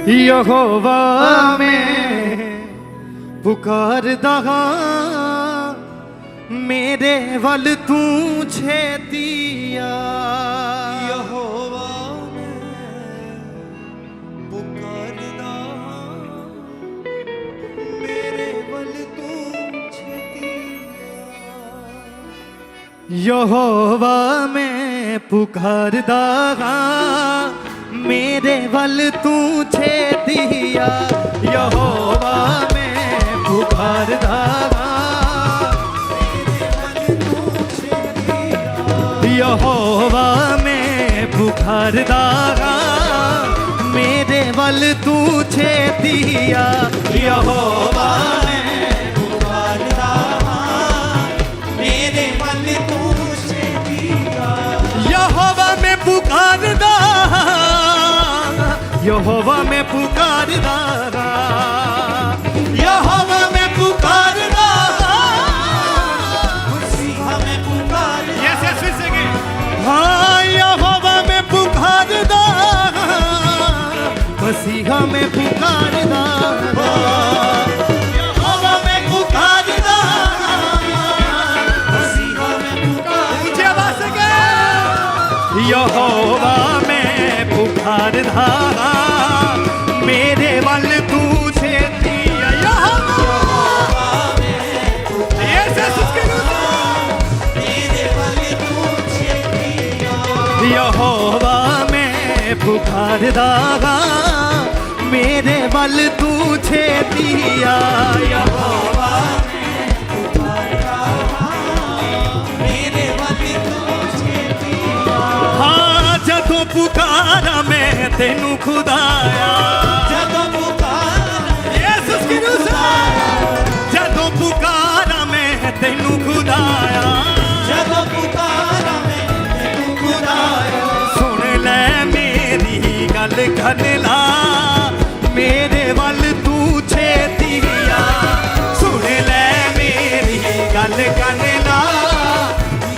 यहोवा में पुकारदा मेरे वल तू छेतिया। यहोवा में पुकारदा मेरे वल तू छेतिया। यहोवा में पुकारदा मेरे वल तू छेतिया। यहोवा में पुकारदा यहोवा में पुकारदा मेरे वल तू छेतिया। यहोवा में पुकारदा मेरे वल तू छेतिया। यहोवा में पुकारदा यहोवा में पुकारदा यहोवा में पुकारदा मसीहा में पुकारदा। यस यस फिर से हाँ यहोवा में पुकारदा मसीहा में पुकारदा। यहोवा में पुकारदा मसीहा में पुकारदा। ऊंची आवाज से गे यहोवा में पुकारदा मेरे वल तू छेतिया। यहोवा में यस यस उसके मेरे वल तू छेतिया। यहोवा में पुकारदा मेरे वल तू छेतिया। यहोवा में पुकारदा मेरे वल तू छेतिया। हाँ जदों पुकारा मैं तेनू खुदाया। जदों पुकारा यीशु की रूह से जदों पुकारा मैं तेनू खुदाया। जदों पुकारा मैं तैनू खुदाया। सुन ले मेरी गल कर ला मेरे वल तू छेतिया। सुन ले मेरी गल कर ला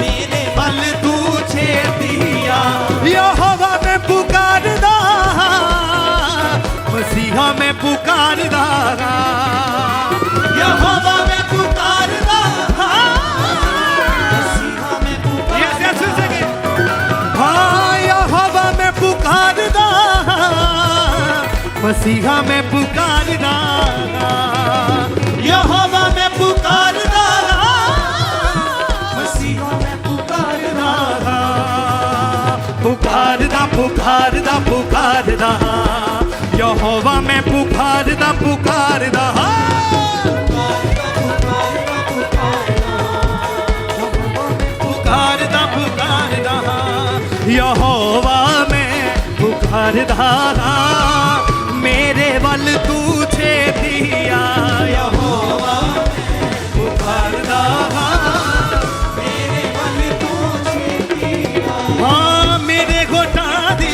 मेरे वल तू छेतिया। यहोवा में पुकारदा मसीहा में पुकारदा। यहोवा में पुकारदा मसीहा में पुकारदा। यस यस सुन सके हाँ यहोवा में पुकारदा मसीहा में पुकारदा। यहोवा में पुकारदा मसीहा में पुकारदा। पुकारदा पुकारदा पुकारदा यहोवा में पुकारदा पुकारदा। पुकारदा पुकारदा यहोवा में पुकारदा मेरे वल तू छेतिया। यहोवा में पुकारदा मेरे वल तू छेतिया। हाँ मेरे घोटा दी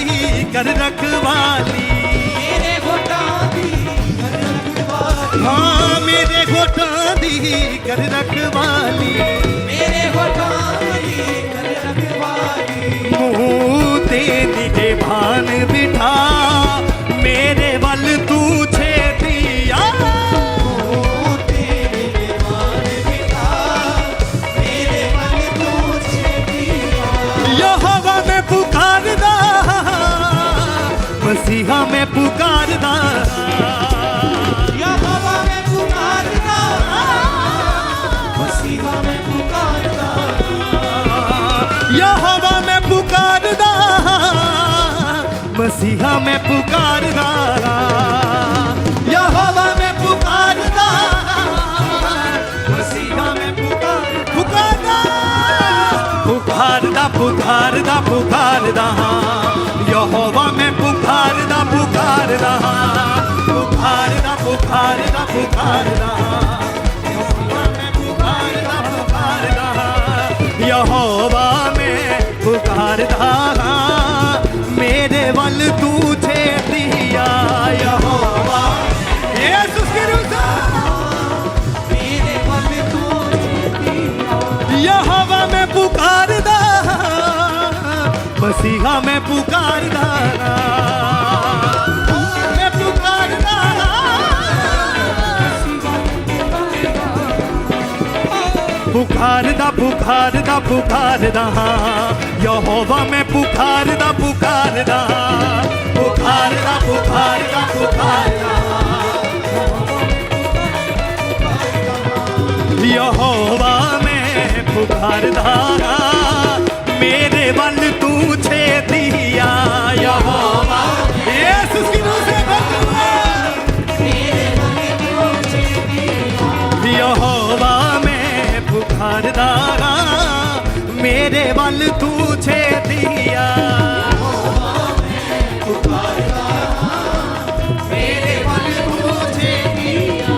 कर रखवाली। मेरे घोटा दी कर रखवाली। हाँ मेरे घोटा दी कर रखवाली। मेरे घोटा दी कर रखवाली। मुँह तेरी के भान बिठा मेरे वल तू छेतिया। तेरे दीवान बिठा मेरे वल तू छेतिया। यहोवा में पुकारदा मसीहा में पुकारदा। यहोवा में पुकारदा मसीहा में पुकारदा। यहोवा में पुकारदा मसीहा में पुकारदा। यहोवा में पुकारदा मसीहा में पुकारदा। पुकारदा पुकारदा पुकारदा यहोवा में पुकारदा पुकारदा। पुकारदा पुकारदा पुकारदा यहोवा में पुकारदा पुकारदा। यहोवा में पुकारदा मेरे वल तू छेतिया। यहोवा यीशु की रूह से मेरे वल तू छेतिया। यहोवा में पुकारदा मसीहा मैं पुकारदा मैं पुकारदा पुकारदा पुकारदा पुकारदा यहोवा मैं पुकारदा पुकारदा पुकारदा पुकारदा पुकारदा यहोवा मैं पुकारदा मेरे वल तू छेतिया यहोवा यीशु की रूह से भरपूर यहोवा मैं पुकारदा मेरे वल तू छेतिया मेरे मन तुझे दिया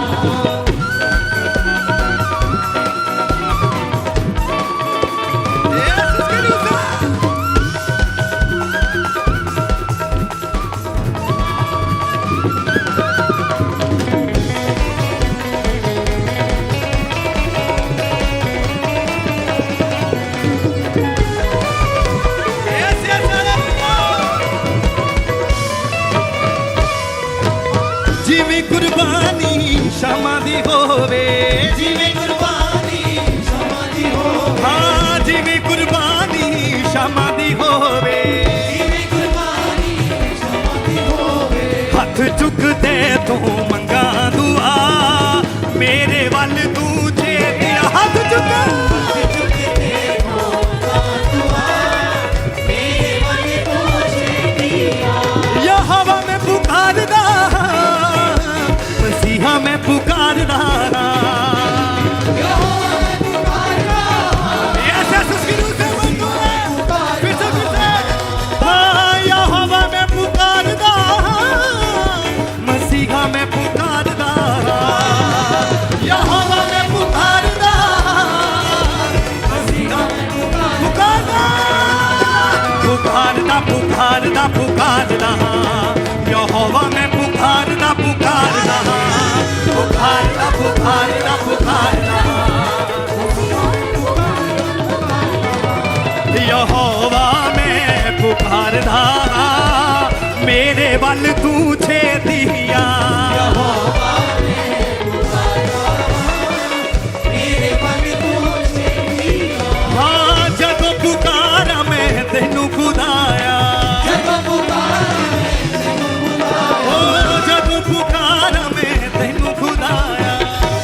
यीशु की रूह से Yes, yes, ਜਿਵੇਂ ਕੁਰਬਾਨੀ ਸ਼ਮਾਂ ਦੀ ਹੋਵੇ जिਵੇਂ कुर्बानी क्षमा दी होवे ਹਾਂ ਜਿਵੇਂ ਕੁਰਬਾਨੀ ਸ਼ਮਾਂ ਦੀ ਹੋਵੇ जिਵੇਂ कुर्बानी क्षमा दी होवे ਹੱਥ ਚੁੱਕਦੇ ਤੂੰ ਮੰਗਾ ਦੁਆ ਮੇਰੇ ਵੱਲ ਤੂੰ ਛੇਤੀ ਹੱਥ ਚੁੱਕ चुकते हो दुआ मेरे मन तुझे दिया यहोवा मैं पुकारदा मसीहा मैं पुकारदा यहोवा मैं पुकारदा Yes, yes, उसकी रूह से भरपूर है। फिर से हाँ, यहोवा मैं पुकारदा मसीहा मैं पुकारदा यहोवा मैं पुकारदा मसीहा मैं पुकारदा पुकारदा पुकारदा पुकारदा यहोवा मैं पुकारदा पुकारदा पुकारदा पुकारदा पुकारदा यहोवा मैं पुकारदा मेरे वल तू छेतिया मेरे मन तुझे दिया हाँ जदों पुकारा मैं तेनू खुदाया जब पुकारा ओ जदों पुकारा मैं तेनू खुदाया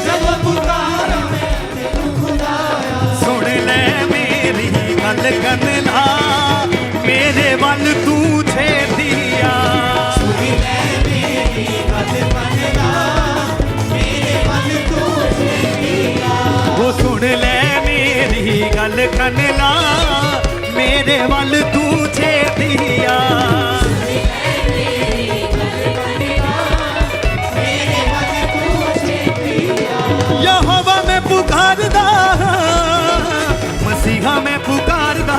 जब पुकारा मैं तेनू खुदाया सुन ले मेरी गल कनला मेरे वल तू छेतिया सुनी ले मेरी गल मनना मेरे मन तुझे दिया वो सुन ले मेरी गल कनला मेरे वल तू छेतिया मेरे मन तुझे दिया यहोवा मैं पुकारदा मसीहा मैं पुकारदा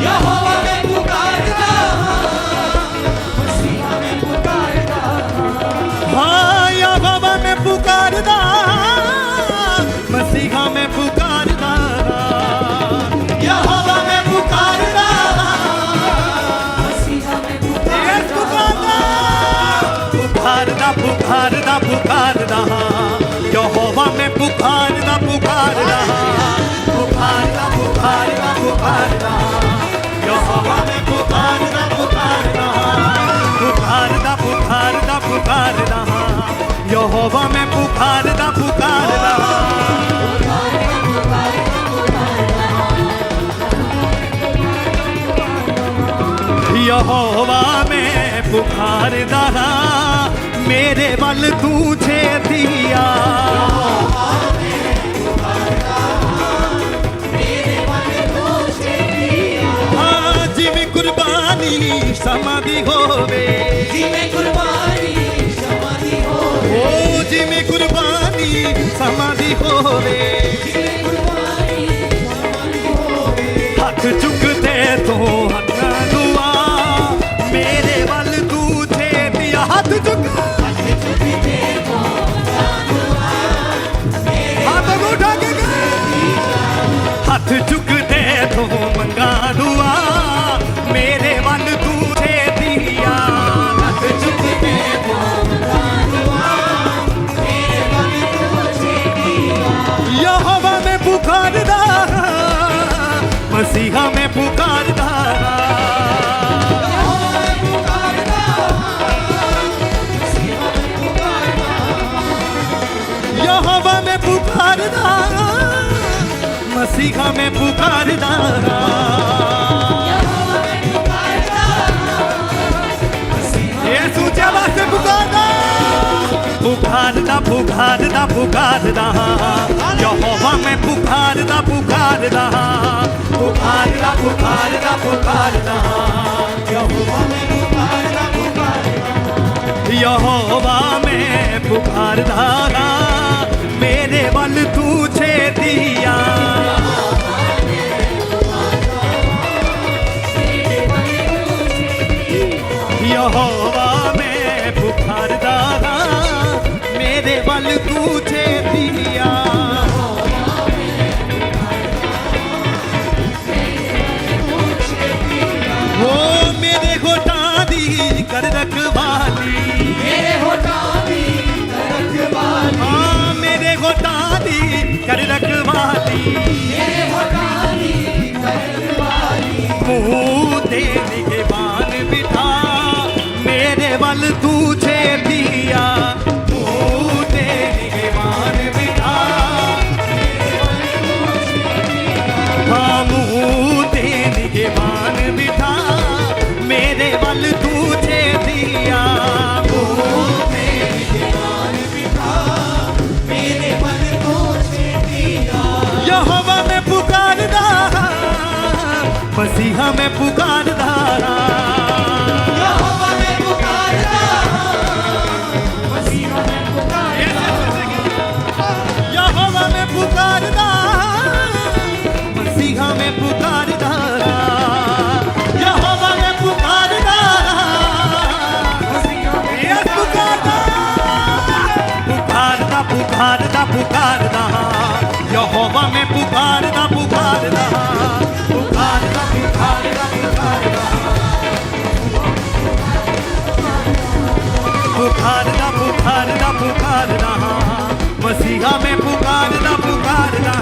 यहोवा मैं पुकारदा मसीहा मैं पुकारदा हाँ यहोवा मैं पुकारदा मसीहा मैं पुकारदा यहोवा मैं पुकारदा मसीहा मैं यस पुकारदा पुकारदा पुकारदा यहोवा मैं पुकारदा पुकारदा पुकारदा पुकारदा पुकारदा यहोवा मैं पुकारदा पुकारदा पुकारदा पुकारदा पुकारदा यहोवा मैं पुकारदा पुकारदा यहोवा मैं पुकारदा मेरे वल तू छेतिया मेरे मन तुझे दिया हाँ जिवें कुर्बानी समाधि होवे जिਵੇਂ कुर्बानी क्षमा दी होवे ओ जिवें कुर्बानी समाधि होवे जिਵੇਂ कुर्बानी क्षमा दी होवे हथ चुकते तो हथा दुआ मेरे वल तू छेतिया हथ चुक चुकते हो हाथ उठा के हथ चुकते तो मंगा दुआ पुकारदा यहोवा मैं पुकारदा मसीहा मैं पुकारदा यीशु जवा से पुकारदा पुकारदा पुकारदा पुकारदा यहोवा मैं पुकारदा पुकारदा पुकारदा पुकारदा पुकारदा यहोवा मैं पुकारदा पुकारदा यहोवा मैं पुकारदा मेरे वल तू छेतिया यहोवा मैं पुकारदा मेरे वल तू छेतिया वो मेरे होठा दी कर रखवाली मेरे होठा दी कर रखवाली हाँ मेरे होठा दी कर रखवाली मेरे होठा दी कर रखवाली मुँह दे निगहबान बिठा मेरे वल तू छेतिया मुँह दे निगहबान बिठा हाँ मुँह दे निगहबान बिठा मेरे वल तू छेतिया मुँह दे निगहबान बिठा मेरे वल तू छेतिया यहोवा मैं पुकारदा मसीहा मैं पुकारदा यहोवा मैं पुकारदा मसीहा मैं पुकारदा यहोवा मैं पुकारदा मसीहा मैं पुकारदा यहोवा मैं पुकारदा मसीहा मैं पुकारदा पुकारदा पुकारदा पुकारदा यहोवा मैं पुकारदा पुकारदा पुकारदा पुकारदा पुकारदा पुकारदा पुकारदा पुकारदा मसीहा मैं पुकारदा पुकारदा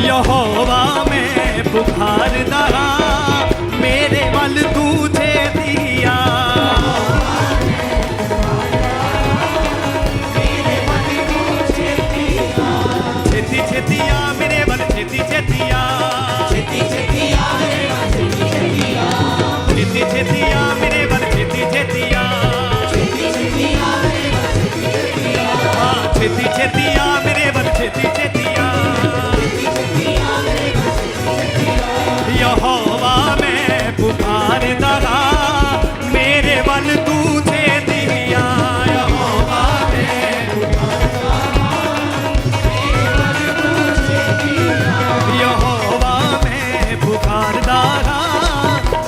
यहोवा मैं पुकारदा मेरे वल तू छेतिया छेती छेतिया मेरे वल छेती छेतिया छेती छेतिया छेती छेतिया मेरे वल छेती छेतिया हाँ छेती छेतिया मेरे वल छेती छेतिया यहोवा मैं पुकारदा मेरे वल तू छेतिया यहोवा मैं यहोवा मैं पुकारदा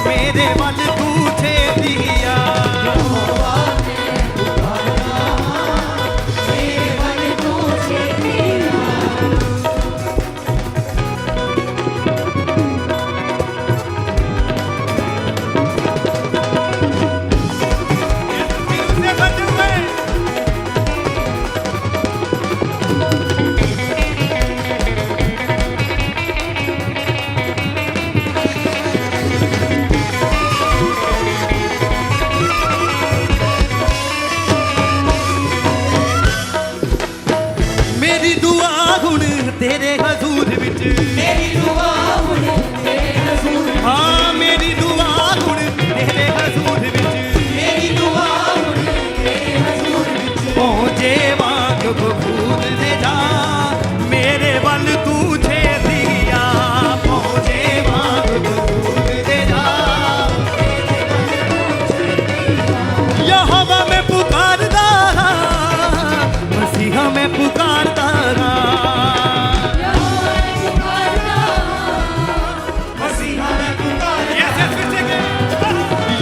मेरे वल तू छेतिया यहोवा मैं पुकारदा मेरे वल तू छेतिया मेरी दुआ हुण तेरे हजूर विच मेरी दुआ हुण तेरे हजूर हाँ मेरी दुआ हुण तेरे हजूर विच मेरी दुआ हुण तेरे हजूर विच पहुंचे वांग बबूल दे जा मेरे वल तू छेतिया पहुंचे वांग बबूल दे जा यहोवा मैं पुकारदा मसीहा मैं पुकारदा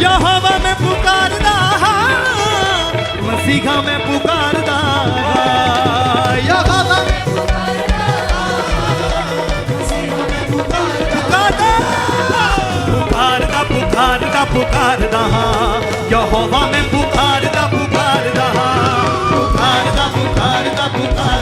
यहोवा मैं पुकारदा मसीहा मैं पुकारदा यहोवा मैं पुकारदा पुकारदा पुकारदा यहोवा मैं पुकारदा पुकारदा पुकारदा पुकारदा पुकारदा